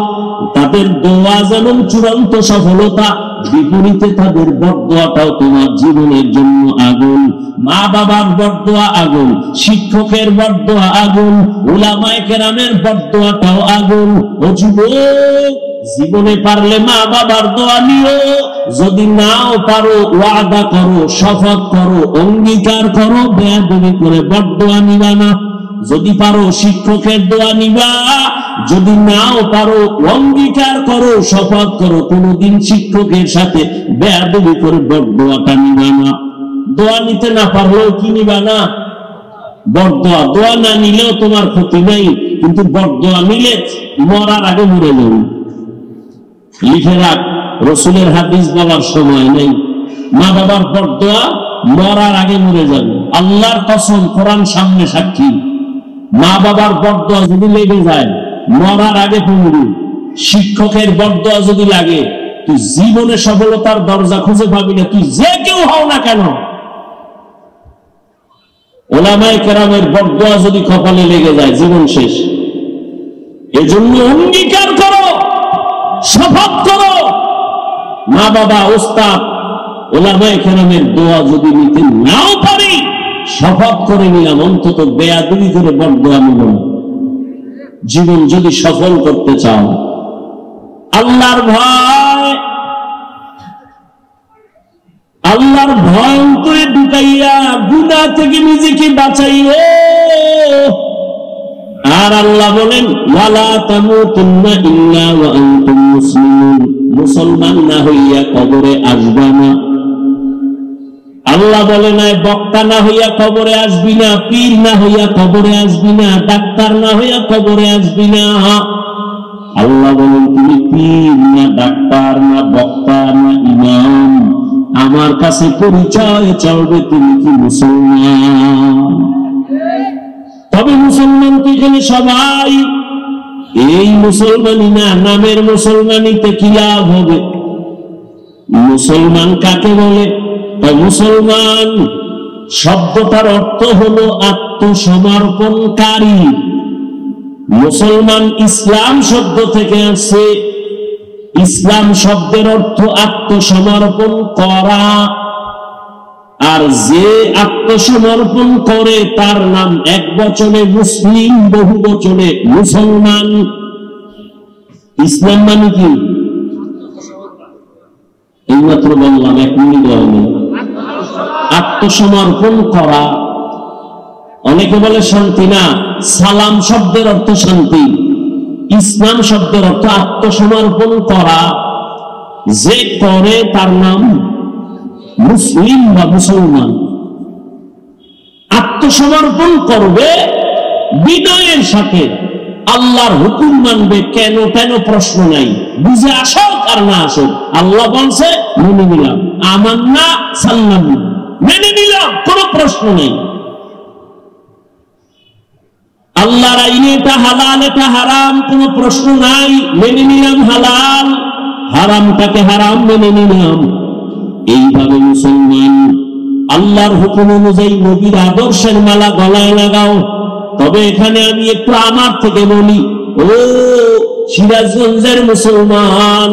তাদের দোয়া যেমন চূড়ান্ত সফলতা, বিপরীতে তাদের বরদোয়াটাও তোমার জীবনের জন্য আগুন। মা বাবার বরদোয়া আগুন, শিক্ষকের বরদোয়া আগুন, ওলামায়ে কেরামের বরদোয়াটাও আগুন। ও যুবক, জীবনে পারলে মা বাবার দোয়া নিও, যদি নাও পারো ওয়াদা করো, শপথ করো, অঙ্গীকার করো, বেয়াদবি করে বরদোয়া নিবা না। যদি পারো শিক্ষকের দোয়া নিবা, যদি নাও পারো অঙ্গীকার করো, শপথ করো, কোনদিন শিক্ষকের সাথে বেয়াদবি করে বরদোয়াটা নিবা না। দোয়া নিতে না পারলেও কি নিবা না? বরদোয়া। দোয়া না নিলেও তোমার ক্ষতি নাই, কিন্তু বরদোয়া নিলে মরার আগে মরে যাবে। লিখে রাখ, রসুলের হাদিস বলার সময় নেই। মা বাবার বরদোয়া মরার আগে মরে যাবে। আল্লাহর কসম, কোরআন সামনে সাক্ষী, মা বাবার বরদোয়া যদি লেগে যায় মরার আগে পড়বি। শিক্ষকের বরদোয়া যদি লাগে, তুই জীবনে সফলতার দরজা খুঁজে পাবি না, তুই যে কেউ হও না কেন। ওলামায়ে কেরামের বরদোয়া যদি কপালে লেগে যায়, জীবন শেষ। এজন্য অঙ্গীকার করো, শপথ করো, মা বাবা, ওস্তাদ, ওলামায়ে কেরামের দোয়া যদি নিতে নাও পারি, শপথ করে নিলাম অন্তত বেয়াদবি করে বরদোয়া নিব না। জীবন যদি সফল করতে চাও, আল্লাহর ভয়, আল্লাহর ভয় অন্তরে ঢুকাইয়া গুনাহ থেকে নিজেকে বাঁচাইও। আর আল্লাহ বলেন, ওয়ালা তামুতুন্না ইল্লা ওয়া আনতুম মুসলিমুন, মুসলমান না হইয়া কবরে আসবা না। আল্লাহ বলে নাই বক্তা না হইয়া কবরে আসবি না, পীর না হইয়া কবরে আসবি না, ডাক্তার না হইয়া কবরে আসবি না। আল্লাহ বলেন, তুমি পীর না, ডাক্তার না, বক্তা না, ইমাম, আমার কাছে পরিচয় চাইবে তুমি কি মুসলমান। তবে মুসলমান কি এখানে সবাই? এই মুসলমানই না, নামের মুসলমানিতে কি লাভ হবে? মুসলমান কাকে বলে? মুসলমান শব্দটার অর্থ হলো আত্মসমর্পণকারী। মুসলমান ইসলাম শব্দ থেকে আসছে। ইসলাম শব্দের অর্থ আত্মসমর্পণ করা। আর যে আত্মসমর্পণ করে তার নাম এক বচনে মুসলিম, বহু বচনে মুসলমান। ইসলাম মানে কি? এইমাত্র বললাম, এক মিনিট হয়নি। আত্মসমর্পণ করা। অনেকে বলে শান্তি না, সালাম শব্দের অর্থ শান্তি, ইসলাম শব্দের অর্থ আত্মসমর্পণ করা। যে করে তার নাম মুসলিম বা মুসলমান। আত্মসমর্পণ করবে বিনয়ের সাথে, আল্লাহর হুকুম মানবে, কেন কেন প্রশ্ন নাই, বুঝে আসুক আর না আসুক। আল্লাহ বলছে মেনে নিলাম, আমান্না সাল্লাম, মেনে নিলাম, কোন প্রশ্ন নেই। আল্লাহর আইনে এটা হালাল, এটা হারাম, কোন প্রশ্ন নাই, মেনে নিলাম হালাল, হারামটাকে হারাম মেনে নিলাম। এইভাবে মুসলমান আল্লাহর হুকুম অনুযায়ী নবীর আদর্শের মালা গলায় লাগাও। তবে এখানে আমি একটু আমার থেকে বলি, ও সিরাজগঞ্জের মুসলমান,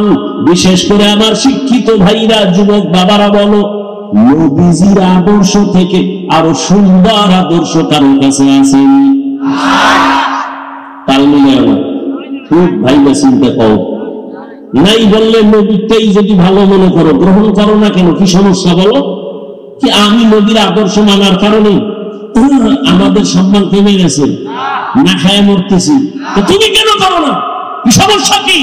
বিশেষ করে আমার শিক্ষিত ভাইরা, যুবক বাবারা, বলো, নবীজির আদর্শ থেকে আরো সুন্দর আদর্শ কারোর কাছে আসেনি? তাল মিলে খুব ভাই এটা চিন্তা করো নাই বললে নবীটাই যদি ভালো মনে করো গ্রহণ করো না কেন, কি সমস্যা বলো? কি আমি নবীর আদর্শ মানার কারণে আমাদের সম্মান কমে গেছে, না খায় মরতেছি, তুমি কেন করো না? কি সমস্যা? কি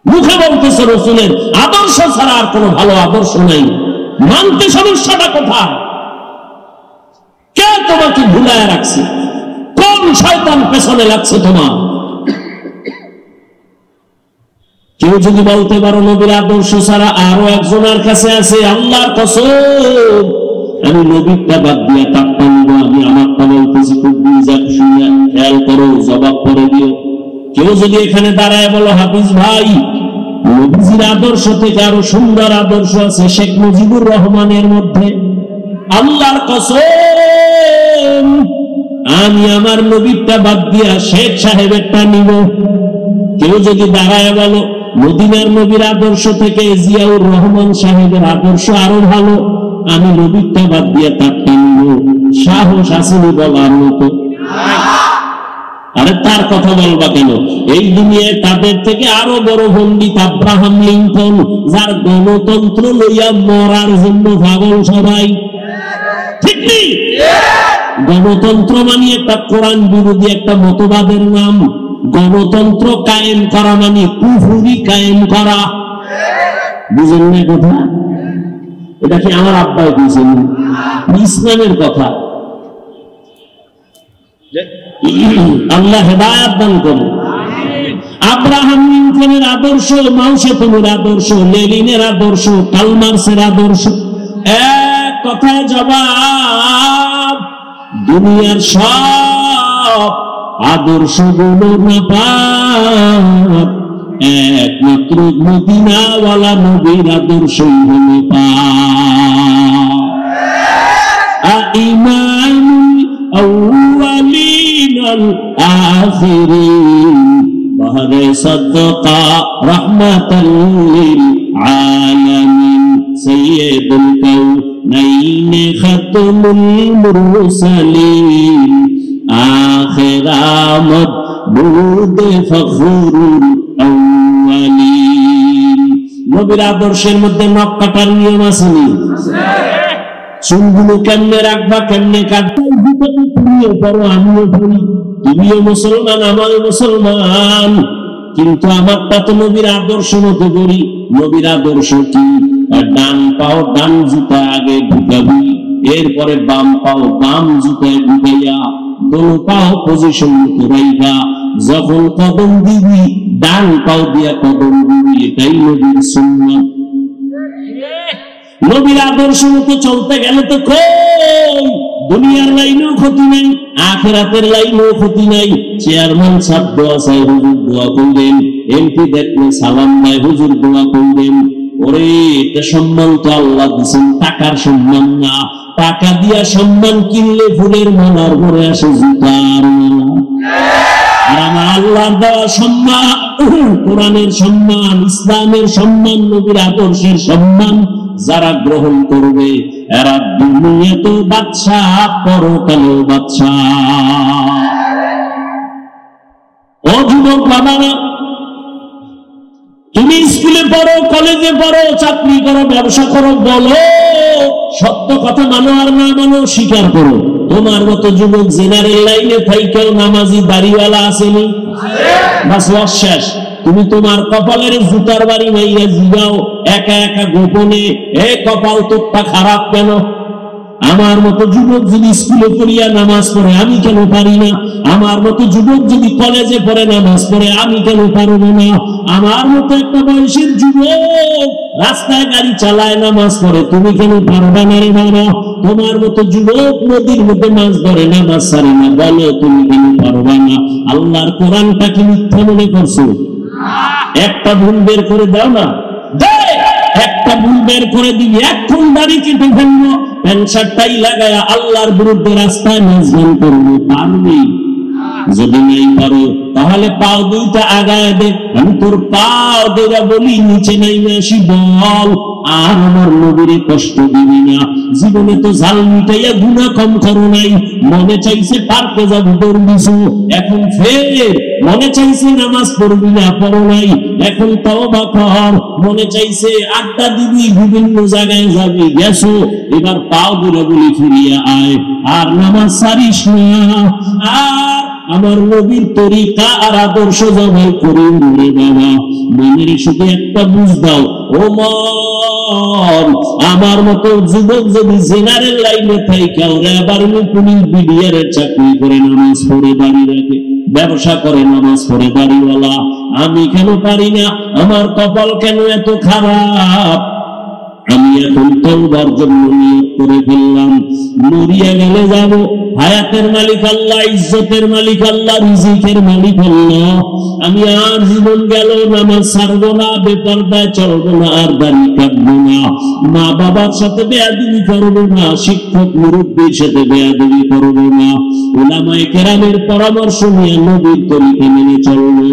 মুখে বলতেছে রাসূলের আদর্শ ছাড়া আর কোনো ভালো আদর্শ নাই, মানতে সমস্যাটা কোথায়? কে তোমাকে ভুলায় রাখছে? কোন শয়তান পেছনে লাগছে তোমার? কেউ যদি বলতে পারো নবীর আদর্শ ছাড়া আরো একজনের কাছে আছে, আল্লাহর কসম আমি নবীরটা বাদ দিয়ে তারটা নিব, আমি আমারটা বলতেছি, খুব বিজাত শুনে খেয়াল করো, জবাব করে দিও। কেউ যদি এখানে দাঁড়ায় বলো হাফিজ ভাই নবীজির আদর্শ থেকে আরো সুন্দর আদর্শ আছে শেখ মুজিবুর রহমানের মধ্যে, আল্লাহর কসম আমি আমার নবীরটা বাদ দিয়া শেখ সাহেবেরটা নিব। কেউ যদি দাঁড়ায় বলো মদিনার নবীর আদর্শ থেকে জিয়াউর রহমান সাহেবের আদর্শ আরো ভালো, আমি নবীরটা বাদ দিয়া তারটা নিব, সাহস আসেনি বলার মতো? আরে তার কথা বলবা কেন? এই দুনিয়ায় তাদের থেকে আরো বড় পণ্ডিত আব্রাহাম লিঙ্কন, যার গণতন্ত্র লইয়া মরার জন্য পাগল সবাই, ঠিক নেই? গণতন্ত্র মানে একটা কোরআন বিরোধী একটা মতবাদের নাম। গণতন্ত্র কায়েম করা মানে কুফরি কায়েম করা, বুঝেন না কথা? এটা কি আমার আব্বাই বুঝেন? ইসলামের কথা। আল্লাহ হেদায়েত দান করুন। আব্রাহাম লিঙ্কনের আদর্শ, মাও সেতুমের আদর্শ, লেনিনের আদর্শ, কার্ল মার্ক্সের আদর্শ, এক কথায় জবাব। দুনিয়ার সব আদর্শগুলো নাপাক, একমাত্র মদিনাওয়ালা নবীর আদর্শই হলো পাক। ইমামুল আউয়ালিন আল আখিরিন বাহরে সাদকা রাহমাতাল লিল আলামিন সাইয়্যিদুল কাউনাইন খাতমুল মুরসালিন আখির আমদ বুরুদ ফখরুল আউয়ালিন। নবীর আদর্শের মধ্যে নখ কাটার নিয়ম আছে? চুলগুলো কেমনে রাখবা, কেমনে কাটবা, তুমিও পড়ো আমিও পড়ি, তুমিও মুসলমান আমিও মুসলমান, কিন্তু আমারটা তো নবীর আদর্শ মতো করি। নবীর আদর্শ কি? ডান পাও ডান জুতা আগে ঢুকাবি, এরপরে বাম পাও বাম জুতায় ঢুকাইয়া দোনো পাও পজিশন মতো রাইখা যখন কদম দিবি ডান পাও দিয়া কদম দিবি, এটাই নবীর সুন্নাত। নবীর আদর্শ মতো চলতে গেলে তো কই দুনিয়ার লাইনেও ক্ষতি নাই, আখিরাতের লাইনেও ক্ষতি নাই। চেয়ারম্যান সাহেব দোয়া চাই, হুজুর দোয়া করলেন, এমপি দেখলে সালাম নাই, হুজুর দোয়া করলেন। ওরে এটা সম্মান তো আল্লাহ দিচ্ছেন, টাকার সম্মান না। টাকা দিয়া সম্মান কিনলে ফুলের মালার ঘরে আসে জুতার মালা। আর আমার আল্লাহর দেওয়া সম্মান, কোরআনের সম্মান, ইসলামের সম্মান, নবীর আদর্শের সম্মান যারা গ্রহণ করবে এরা দুনিয়াতেও বাদশাহ, পরকালেও বাদশাহ। ও যুবক বাবারা, তুমি স্কুলে পড়ো, কলেজে পড়ো, চাকরি করো, ব্যবসা করো, বলো সত্য কথা মানো আর না মানো স্বীকার করো। তোমার মতো যুবক জেনারেল লাইনে থাইকেও নামাজি দাড়িওয়ালা আসেনি, বাস শেষ। তুমি তোমার কপালের জুতার বাড়ি মাইয়া জিগাও একা একা গোপনে, এ কপাল তোরটা খারাপ কেন? আমার মতো যুবক যদি স্কুলে পড়িয়া নামাজ পড়ে আমি কেন পারি না? আমার মতো যুবক যদি কলেজে পড়ে নামাজ পড়ে আমি কেন পারবো না? আমার মতো একটা বয়সের যুবক রাস্তায় গাড়ি চালায় নামাজ পড়ে, তুমি কেন পারবা না রে বাবা? তোমার মতো যুবক নদীর মধ্যে মাছ ধরে নামাজ ছাড়ে না, বলো তুমি কেন পারবা না? আল্লাহর কোরআনটা কি মিথ্যা মনে করছো? একটা ভুল বের করে দাও না, একটা ভুল বের করে দিবি, এখন দাড়ি কেটে ফেলবো, প্যান্ট শার্টটাই লাগায়া আল্লাহর বিরুদ্ধে রাস্তায় নাচগান করবো, পারবি? যদি নাই পারো তাহলে পাও দুইটা আগায় দে, আমি তোর পাও দেয়া বলি নিচে নাইমে আসি বল, আর আমার নবীরে কষ্ট দিবি না। জীবনে তো জাল মিটাইয়া গুনাহ কম করো নাই, মনে চাইছে পার্কে যাবো দৌড় দিছো, এখন ফের মনে চাইছে নামাজ পড়বি না, পড়ো নাই, এখন তওবা কর। মনে চাইছে আড্ডা দিবি, বিভিন্ন জায়গায় যাবি, গেছো, এবার পাও ধরে বলি ফিরিয়া আয়, আর নামাজ ছাড়িস না। আর আমার নবীর তরিকা আর আদর্শ জবাই করে রে বাবা, মনের শুধু একটা বুঝ দাও, ও মন, আমার মতো যুবক যদি জেনারেল লাইনে থাইকা ওরা আবার পুলিশ বিডিআরের চাকরি করে নামাজ পড়ে দাঁড়িয়ে রাখে, ব্যবসা করে নামাজ পড়ে দাঁড়িওয়ালা, আমি কেন পারি না? আমার কপাল কেন এত খারাপ? আমি এখন তওবার জন্য নিয়ত করে ফেললাম, মরিয়া গেলে যাব, হায়াতের মালিক আল্লাহ, ইজ্জতের মালিক আল্লাহ, রিজিকের মালিক আল্লাহ। আমি আর জীবন গেল নামাজ ছাড়বো না, বেপরদায় চলবো না, আর দাড়ি কাটবো না, মা বাবার সাথে বেয়াদবি করবো না, শিক্ষক মুরব্বীর সাথে বেয়াদবি করবো না, উলামায়ে কেরামের পরামর্শ নিয়ে নবীর তরিকা মেনে চলবো।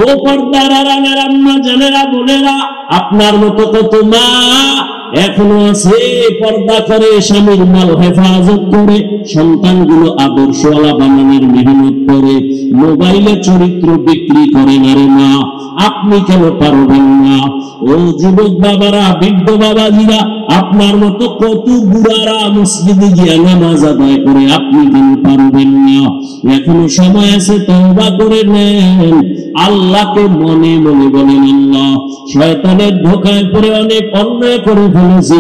ও পর্দার আড়ালের আম্মা জানেরা, বোনেরা, আপনার মতো কত মা এখনো আছে পর্দা করে, স্বামীর মাল হেফাজত করে, সন্তানগুলো আদর্শওয়ালা বানানোর মেহনত করে, মোবাইলে চরিত্র বিক্রি করে না রে মা, আপনি কেন পারবেন না? ও যুবক বাবারা, বৃদ্ধ বাবাজিরা, আপনার মতো কত বুড়ারা মসজিদে গিয়ে নামাজ আদায় করে, আপনি কেন পারবেন না? এখনো সময় আছে, তওবা করে নেন, আল্লাহকে মনে মনে বলেন আল্লাহ, শয়তানের ধোঁকায় পড়ে অনেক অন্যায় করে ফেলেছি,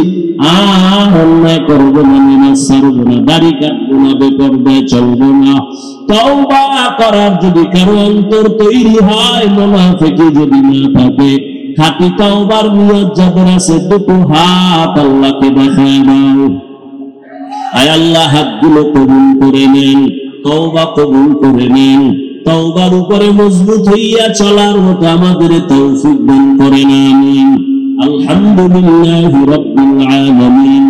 আর অন্যায় করবো না, নামাজ ছাড়বো না, দাড়ি কাটবো না, বেপরদায় চলবো না। তওবা করার যদি কারো অন্তর তৈরি হয়, মুনাফিকি যদি না থাকে, খাঁটি তওবার নিয়ত যাদের আছে, দুটো হাত আল্লাহকে দেখায় দাও। আয় আল্লাহ, হাতগুলো কবুল করে নেন, তওবা কবুল করে নেন, তওবার উপরে মজবুত হইয়া চলার মতো আমাদের তৌফিক দান করেন, আমিন। আলহামদুলিল্লাহি রাব্বিল আলামিন,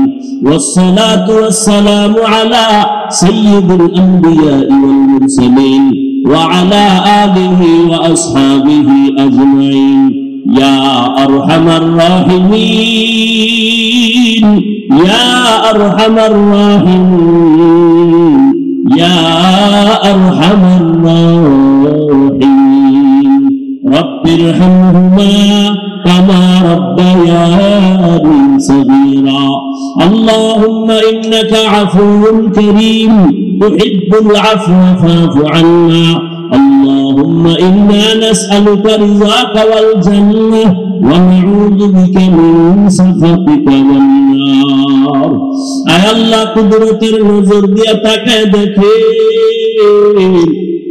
ওয়াসসালাতু ওয়াসসালামু আলা সাইয়্যিদিল আমবিয়া ওয়াল মুরসালিন ওয়া আলা আলিহি ওয়া আসহাবিহি আজমাইন। ইয়া আরহামার রাহিমিন, ইয়া আরহামার রাহিমিন, ইয়া আরহামার রাহিমিন। রব্বিরহামহুমা কামা রাব্বায়ানি সগীরা। আল্লাহুম্মা ইন্নাকা আফুউন কারীম তুহিব্বুল আফওয়া ফা'ফু আন্না। আল্লাহুম্মা ইন্না নাসআলুকা রিযাকা ওয়াল জান্নাহ ওয়া নাউযু বিকা মিন সাখাতিকা ওয়ান নার। আয় আল্লাহ, কুদরতের নজর দিয়ে তাকায় দেখেন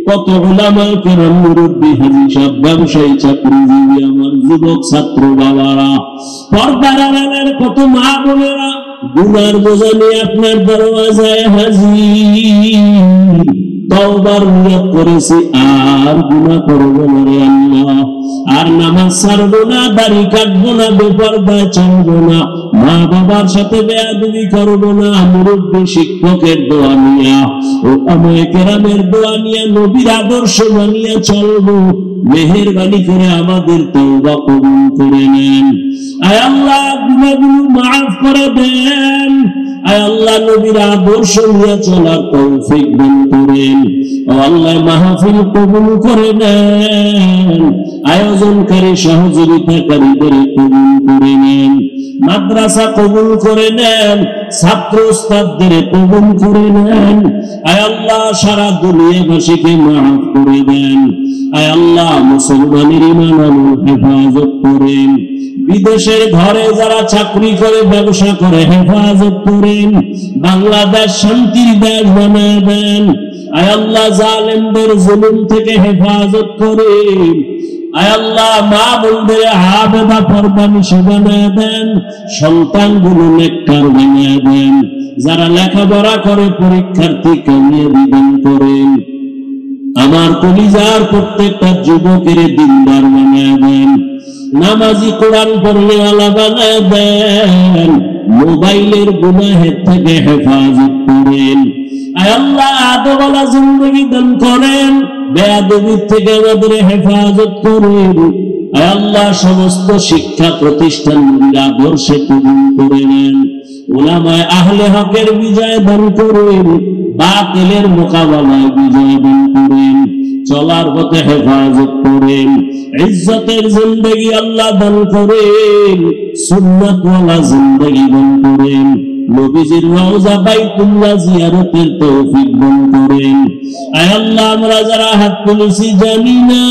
কত উলামায়ে কেরাম, মুরব্বী, হাজী সাহেব, ব্যবসায়ী, চাকরিজীবী, আমার যুবক ছাত্র বাবারা, পর্দার আড়ালের কত মা বোনেরা গুনার বোঝা নিয়ে আপনার দরওয়াজায় হাজির। তওবার নিয়ত করেছি, আর গুনাহ করবো না রে আল্লাহ, আর নামাজ ছাড়বো না, দাড়ি কাটবো না, বেপরদায় চলবো না, মা বাবার সাথে বেয়াদবি করবো না, মুরব্বী শিক্ষকের দোয়া নিয়া, উলামায়ে কেরামের দোয়া নিয়া, নবীর আদর্শ মানিয়া চলবো। মেহেরবানি করে আমাদের তওবা কবুল করে নেন। আয় আল্লাহ, গুনাহগুলো মাফ করে দেন। আয় আল্লাহ, নবীর আদর্শ নিয়ে চলার তৌফিক দান করেন। ও আল্লাহ, মাহফিল কবুল করে নেন, আয়োজনকারী সহযোগিতাকারীদের কবুল করে নেন, মাদ্রাসা কবুল করে নেন, ছাত্র উস্তাদদের কবুল করে নেন। আয় আল্লাহ, সারা দুনিয়াবাসীকে মাফ করে দেন। আয় আল্লাহ, মুসলমানের ঈমান আমল হেফাজত করেন। বিদেশের ঘরে যারা চাকরি করে, ব্যবসা করে, হেফাজত করেন। বাংলাদেশ শান্তির দেশ বানায় দেন। আয় আল্লাহ, জালেমদের জুলুম থেকে হেফাজত করেন। আয় আল্লাহ, মা বোনদের আবেদা পরবানিশি বানায় দেন, সন্তানগুলো নেককার বানায় দেন। যারা লেখাপড়া করে, পরীক্ষার্থী কামিয়াবি দান করেন। আমার কলিজার প্রত্যেকটা যুবকের দিনদার বানায় দেন, নামাজি, কোরআন পড়লে ওয়ালা বানায় দেন, মোবাইলের গুনাহের থেকে হেফাজত করেন। আয় আল্লাহ আদওয়ালা জিন্দেগি দান করেন, বেয়াদবির থেকে আমাদের হেফাজত করেন। আয় আল্লাহ সমস্ত শিক্ষা প্রতিষ্ঠানগুলির আদর্শে কবুল করে নেন। উলামায়ে আহলে হকের বিজয় দান করেন, বাতিলের মোকাবেলায় বিজয় দান করেন, চলার পথে হেফাজত করেন। ইজ্জতের জিন্দেগি আল্লাহ দান করেন, সুন্নাতওয়ালা জিন্দেগি দান করেন। নবীজির রওজা বাইতুল্লাহ জিয়ারতের তৌফিক দান করেন। আয় আল্লাহ আমরা যারা হাত তুলেছি জানি না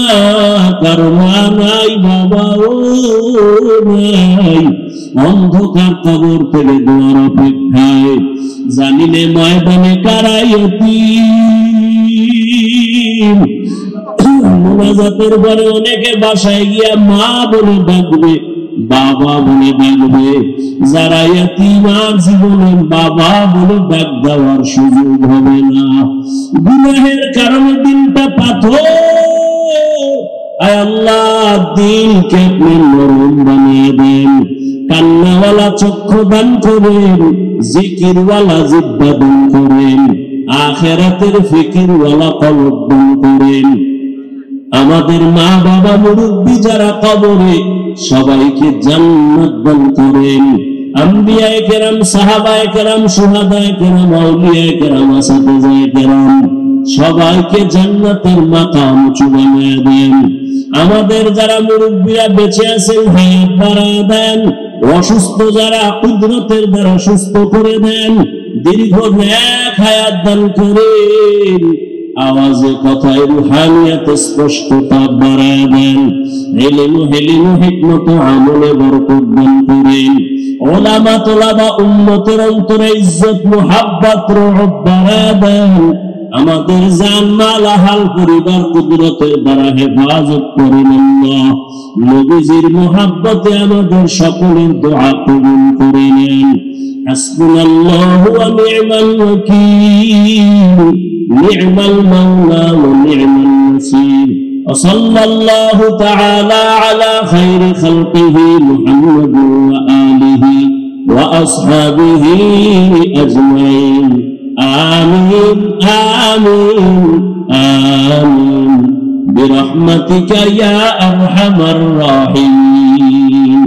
কার মা নাই, বাবাও নাই, অন্ধকার কবর থেকে দোয়ার অপেক্ষায়, জানিলে ময়দানে কারাই এতিম। মোনাজাতের পরে অনেকে বাসায় গিয়া মা বলে ডাকবে, বাবা বলে ডাকবে। যারা এতিম আর জীবনে বাবা বলে ডাক দেওয়ার সুযোগ হবে না, গুনাহের কারণে দিনটা পাথর। আয় আল্লাহ দিলকে আপনি নরম বানিয়ে দেন, কান্নাওয়ালা চক্ষু দান করেন, জিকিরওয়ালা জিহ্বা দান করেন, আখিরাতের ফিকিরওয়ালা কলব দান করেন। আমাদের মা বাবা মুরব্বী যারা কবরে, সবাইকে জান্নাত দান করেন। আম্বিয়ায়ে কেরাম, সাহাবায়ে কেরাম, শুহাদায়ে কেরাম, আউলিয়ায়ে কেরাম, আসাতিজায়ে কেরাম, সবাইকে জান্নাতের মাকাম উঁচু বানিয়ে দেন। আমাদের যারা মুরব্বীরা বেঁচে আছেন হায়াত বাড়ায় দেন, অসুস্থ যারা কুদরতের দ্বারা সুস্থ করে দেন, দীর্ঘ নেক হায়াত দান করেন। আওয়াজে কথায় রুহানিয়াত স্পষ্টতা বাড়ায় দেন। ইলম হিকমত আমলে বরকত দান করেন। উলামা তোলাবা উম্মতের অন্তরে ইজ্জত মুহাব্বত রহমত বাড়ায় দেন। আমাদের জান মাল আহাল পরিবার কুদরতের দ্বারা হেফাজত করেন আল্লাহ। নবীজির মুহাব্বতে আমাদের সকলের দোয়া কবুল করে নেন। হাসবুনাল্লাহু ওয়া নি'মাল ওয়াকিল, নি'মাল মাওলা ওয়া নি'মাল নাসির। وصلى الله تعالى على خير خلقه محمد وآله وأصحابه أجمعين. آمين آمين آمين برحمتك يا أرحم الراحمين.